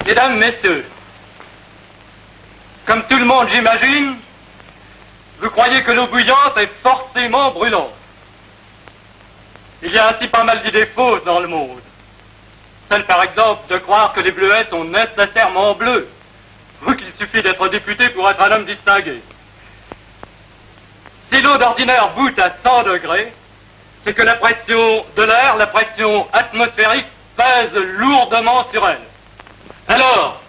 Mesdames, Messieurs, comme tout le monde j'imagine, vous croyez que l'eau bouillante est forcément brûlante. Il y a ainsi pas mal d'idées fausses dans le monde. Celle par exemple de croire que les bleuets sont nécessairement bleus, ou qu'il suffit d'être député pour être un homme distingué. Si l'eau d'ordinaire bout à 100 degrés, c'est que la pression de l'air, la pression atmosphérique, pèse lourdement sur elle. Alors,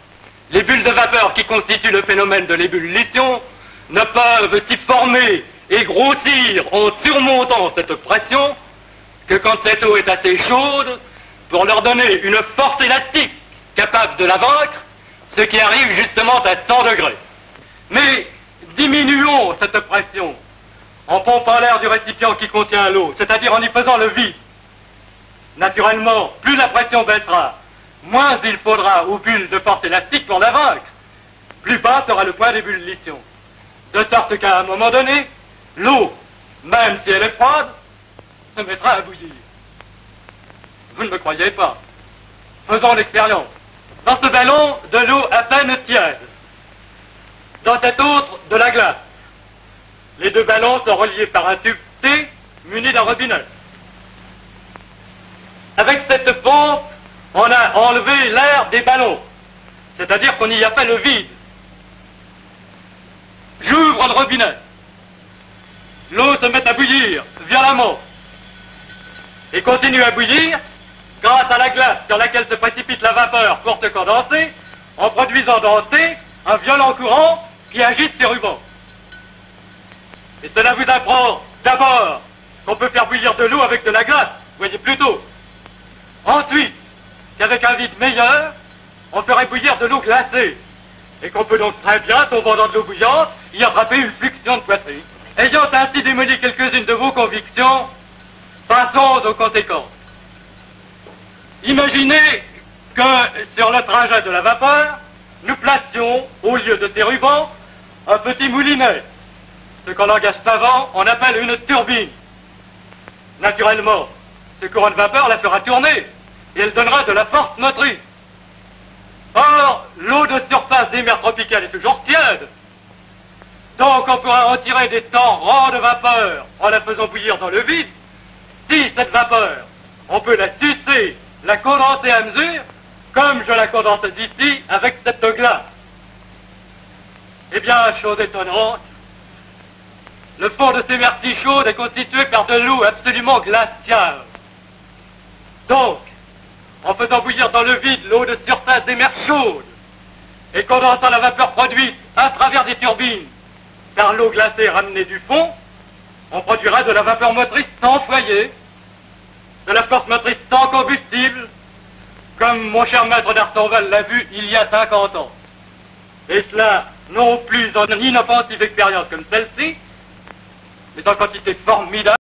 les bulles de vapeur qui constituent le phénomène de l'ébullition ne peuvent s'y former et grossir en surmontant cette pression que quand cette eau est assez chaude pour leur donner une force élastique capable de la vaincre, ce qui arrive justement à 100 degrés. Mais diminuons cette pression en pompant l'air du récipient qui contient l'eau, c'est-à-dire en y faisant le vide. Naturellement, plus la pression baissera, moins il faudra aux bulles de force élastique pour la vaincre. Plus bas sera le point d'ébullition. De sorte qu'à un moment donné, l'eau, même si elle est froide, se mettra à bouillir. Vous ne me croyez pas. Faisons l'expérience. Dans ce ballon, de l'eau à peine tiède. Dans cet autre, de la glace. Les deux ballons sont reliés par un tube T muni d'un robinet. Avec cette pompe, on a enlevé l'air des ballons, c'est-à-dire qu'on y a fait le vide. J'ouvre le robinet. L'eau se met à bouillir violemment et continue à bouillir grâce à la glace sur laquelle se précipite la vapeur pour se condenser, en produisant dans T un violent courant qui agite ses rubans. Et cela vous apprend d'abord qu'on peut faire bouillir de l'eau avec de la glace, voyez plutôt. Ensuite, qu'avec un vide meilleur, on ferait bouillir de l'eau glacée, et qu'on peut donc très bien, tombant dans de l'eau bouillante, y attraper une fluxion de poitrine. Ayant ainsi démoli quelques-unes de vos convictions, passons aux conséquences. Imaginez que sur le trajet de la vapeur, nous placions, au lieu de ces rubans, un petit moulinet, ce qu'en langage savant on appelle une turbine. Naturellement, ce courant de vapeur la fera tourner, et elle donnera de la force motrice. Or, l'eau de surface des mers tropicales est toujours tiède. Donc on pourra en tirer des torrents de vapeur en la faisant bouillir dans le vide. Si cette vapeur, on peut la sucer, la condenser à mesure, comme je la condense ici avec cette glace. Eh bien, chose étonnante, le fond de ces mers si chaudes est constitué par de l'eau absolument glaciale. Donc, en faisant bouillir dans le vide l'eau de surface des mers chaudes et condensant la vapeur produite à travers des turbines par l'eau glacée ramenée du fond, on produira de la vapeur motrice sans foyer, de la force motrice sans combustible, comme mon cher maître d'Arsonval l'a vu il y a 50 ans. Et cela, non plus en inoffensive expérience comme celle-ci, mais en quantité formidable.